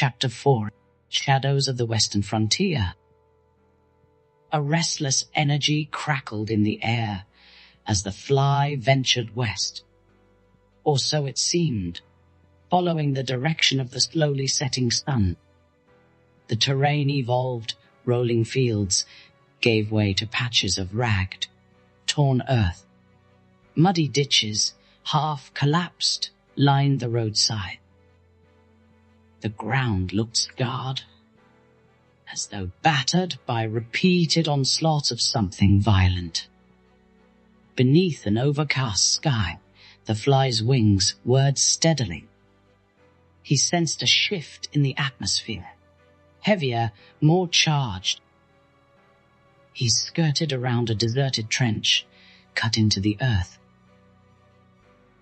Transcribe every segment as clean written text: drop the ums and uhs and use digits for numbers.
Chapter 4. Shadows of the Western Frontier. A restless energy crackled in the air as the fly ventured west. Or so it seemed, following the direction of the slowly setting sun. The terrain evolved, rolling fields gave way to patches of ragged, torn earth. Muddy ditches, half collapsed, lined the roadside. The ground looked scarred, as though battered by repeated onslaughts of something violent. Beneath an overcast sky, the fly's wings whirred steadily. He sensed a shift in the atmosphere, heavier, more charged. He skirted around a deserted trench, cut into the earth.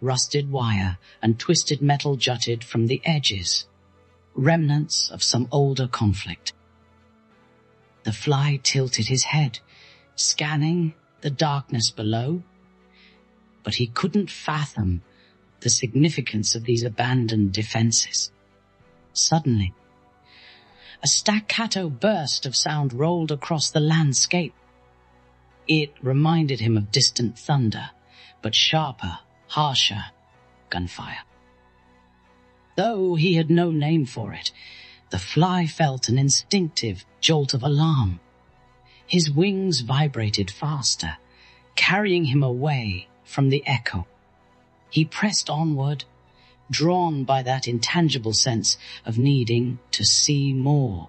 Rusted wire and twisted metal jutted from the edges, remnants of some older conflict. The fly tilted his head, scanning the darkness below, but he couldn't fathom the significance of these abandoned defenses. Suddenly, a staccato burst of sound rolled across the landscape. It reminded him of distant thunder, but sharper, harsher gunfire. Though he had no name for it, the fly felt an instinctive jolt of alarm. His wings vibrated faster, carrying him away from the echo. He pressed onward, drawn by that intangible sense of needing to see more.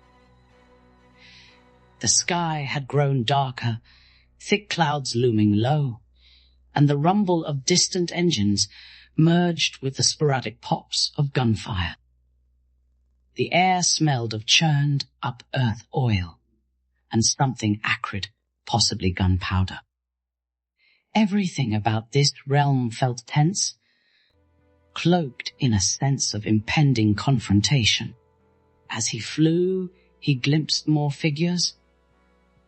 The sky had grown darker, thick clouds looming low, and the rumble of distant engines merged with the sporadic pops of gunfire. The air smelled of churned up earth oil and something acrid, possibly gunpowder. Everything about this realm felt tense, cloaked in a sense of impending confrontation. As he flew, he glimpsed more figures.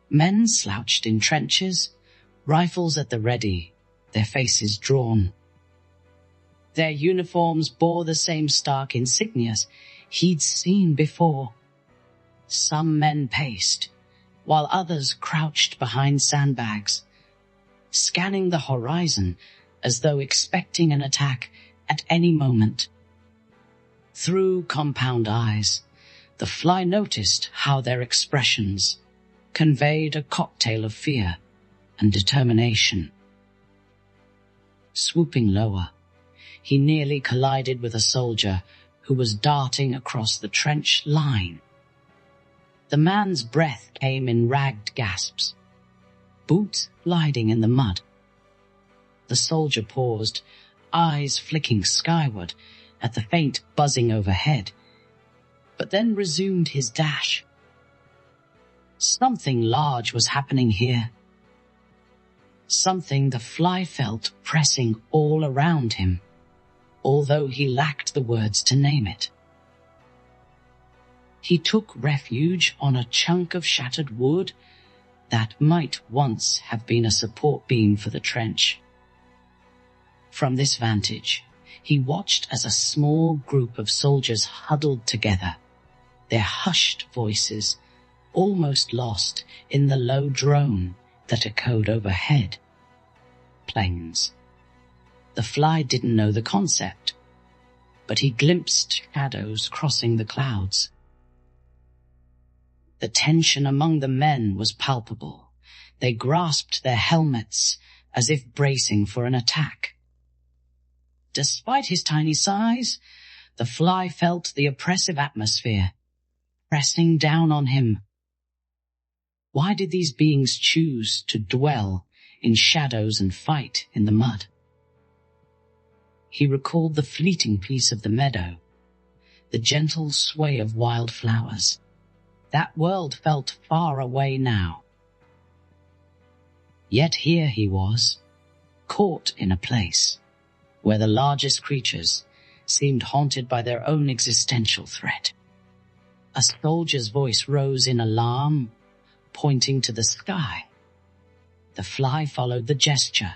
Men slouched in trenches, rifles at the ready, their faces drawn. Their uniforms bore the same stark insignias he'd seen before. Some men paced, while others crouched behind sandbags, scanning the horizon as though expecting an attack at any moment. Through compound eyes, the fly noticed how their expressions conveyed a cocktail of fear and determination. Swooping lower, he nearly collided with a soldier who was darting across the trench line. The man's breath came in ragged gasps, boots gliding in the mud. The soldier paused, eyes flicking skyward at the faint buzzing overhead, but then resumed his dash. Something large was happening here. Something the fly felt pressing all around him, although he lacked the words to name it. He took refuge on a chunk of shattered wood that might once have been a support beam for the trench. From this vantage, he watched as a small group of soldiers huddled together, their hushed voices almost lost in the low drone that echoed overhead. Planes. The fly didn't know the concept, but he glimpsed shadows crossing the clouds. The tension among the men was palpable. They grasped their helmets as if bracing for an attack. Despite his tiny size, the fly felt the oppressive atmosphere pressing down on him. Why did these beings choose to dwell in shadows and fight in the mud? He recalled the fleeting peace of the meadow, the gentle sway of wild flowers. That world felt far away now. Yet here he was, caught in a place where the largest creatures seemed haunted by their own existential threat. A soldier's voice rose in alarm, pointing to the sky. The fly followed the gesture,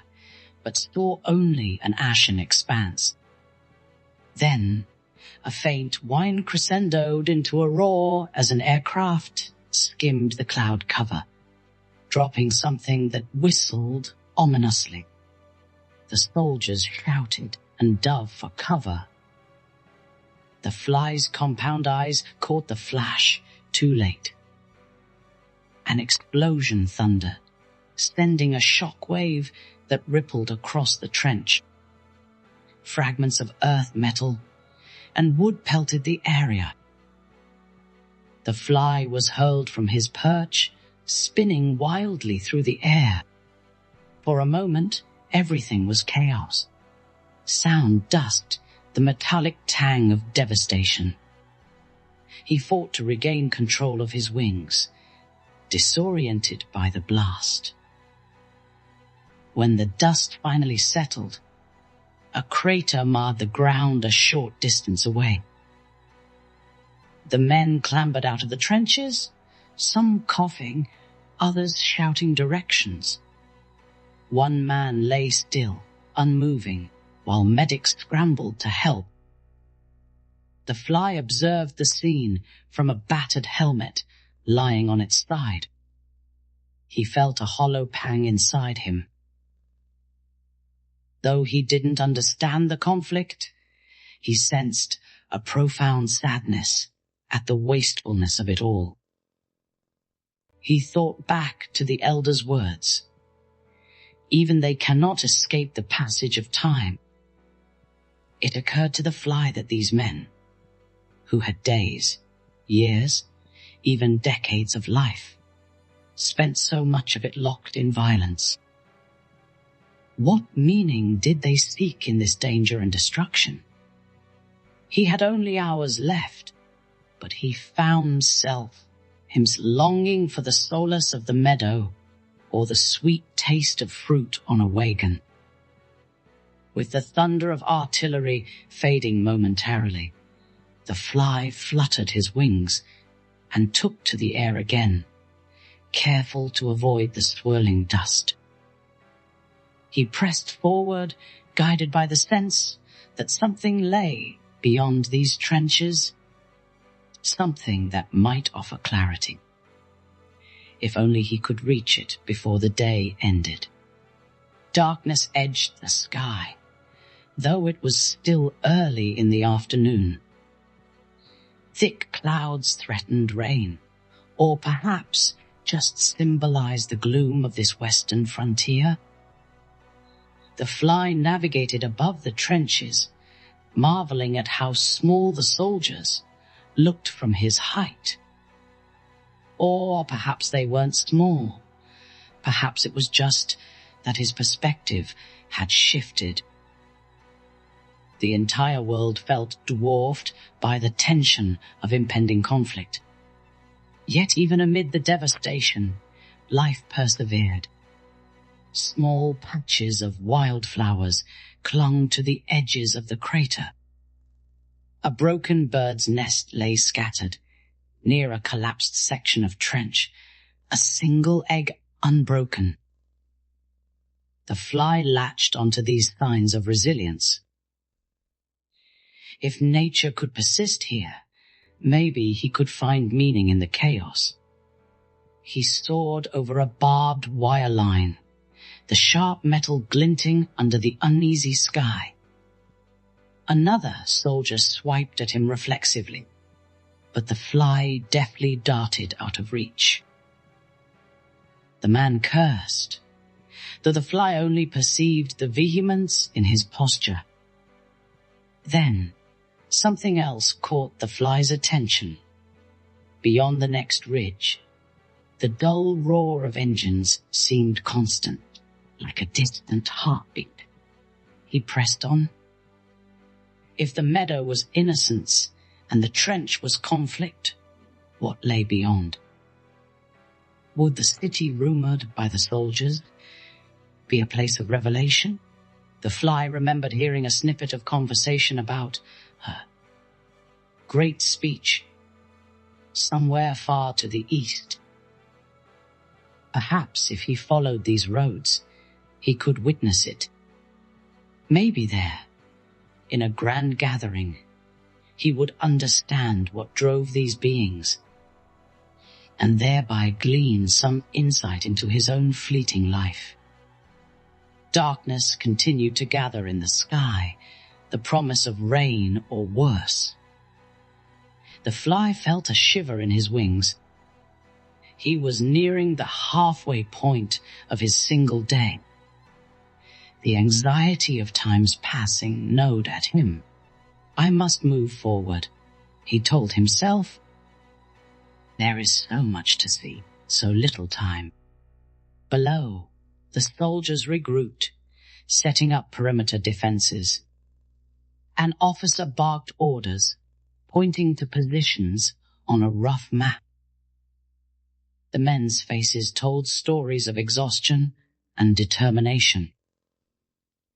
but saw only an ashen expanse. Then A faint whine crescendoed into a roar as an aircraft skimmed the cloud cover, dropping something that whistled ominously. The soldiers shouted and dove for cover. The fly's compound eyes caught the flash too late. An explosion thundered, sending a shock wave that rippled across the trench. Fragments of earth, metal, and wood pelted the area. The fly was hurled from his perch, spinning wildly through the air. For a moment, everything was chaos. Sound dusked the metallic tang of devastation. He fought to regain control of his wings, disoriented by the blast. When the dust finally settled, a crater marred the ground a short distance away. The men clambered out of the trenches, some coughing, others shouting directions. One man lay still, unmoving, while medics scrambled to help. The fly observed the scene from a battered helmet lying on its side. He felt a hollow pang inside him. Though he didn't understand the conflict, he sensed a profound sadness at the wastefulness of it all. He thought back to the elders' words. Even they cannot escape the passage of time. It occurred to the fly that these men, who had days, years, even decades of life, spent so much of it locked in violence. What meaning did they seek in this danger and destruction? He had only hours left, but he found himself longing for the solace of the meadow or the sweet taste of fruit on a wagon. With the thunder of artillery fading momentarily, the fly fluttered his wings and took to the air again, careful to avoid the swirling dust. He pressed forward, guided by the sense that something lay beyond these trenches, something that might offer clarity. If only he could reach it before the day ended. Darkness edged the sky, though it was still early in the afternoon. Thick clouds threatened rain, or perhaps just symbolized the gloom of this western frontier. The fly navigated above the trenches, marveling at how small the soldiers looked from his height. Or perhaps they weren't small. Perhaps it was just that his perspective had shifted. The entire world felt dwarfed by the tension of impending conflict. Yet even amid the devastation, life persevered. Small patches of wildflowers clung to the edges of the crater. A broken bird's nest lay scattered near a collapsed section of trench, a single egg unbroken. The fly latched onto these signs of resilience. If nature could persist here, maybe he could find meaning in the chaos. He soared over a barbed wire line, the sharp metal glinting under the uneasy sky. Another soldier swiped at him reflexively, but the fly deftly darted out of reach. The man cursed, though the fly only perceived the vehemence in his posture. Then, something else caught the fly's attention. Beyond the next ridge, the dull roar of engines seemed constant, like a distant heartbeat. He pressed on. If the meadow was innocence and the trench was conflict, what lay beyond? Would the city rumored by the soldiers be a place of revelation? The fly remembered hearing a snippet of conversation about her great speech somewhere far to the east. Perhaps if he followed these roads, he could witness it. Maybe there, in a grand gathering, he would understand what drove these beings, and thereby glean some insight into his own fleeting life. Darkness continued to gather in the sky, the promise of rain or worse. The fly felt a shiver in his wings. He was nearing the halfway point of his single day. The anxiety of time's passing gnawed at him. I must move forward, he told himself. There is so much to see, so little time. Below, the soldiers regrouped, setting up perimeter defenses. An officer barked orders, pointing to positions on a rough map. The men's faces told stories of exhaustion and determination.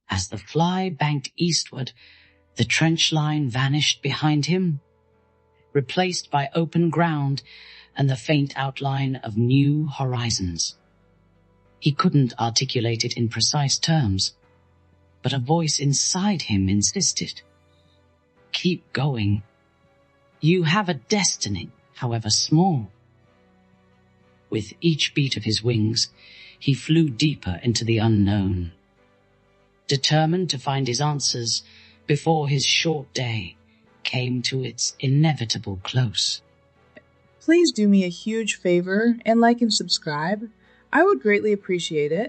As the fly banked eastward, the trench line vanished behind him, replaced by open ground and the faint outline of new horizons. He couldn't articulate it in precise terms, but a voice inside him insisted. Keep going. You have a destiny, however small. With each beat of his wings, he flew deeper into the unknown, determined to find his answers before his short day came to its inevitable close. Please do me a huge favor and like and subscribe. I would greatly appreciate it.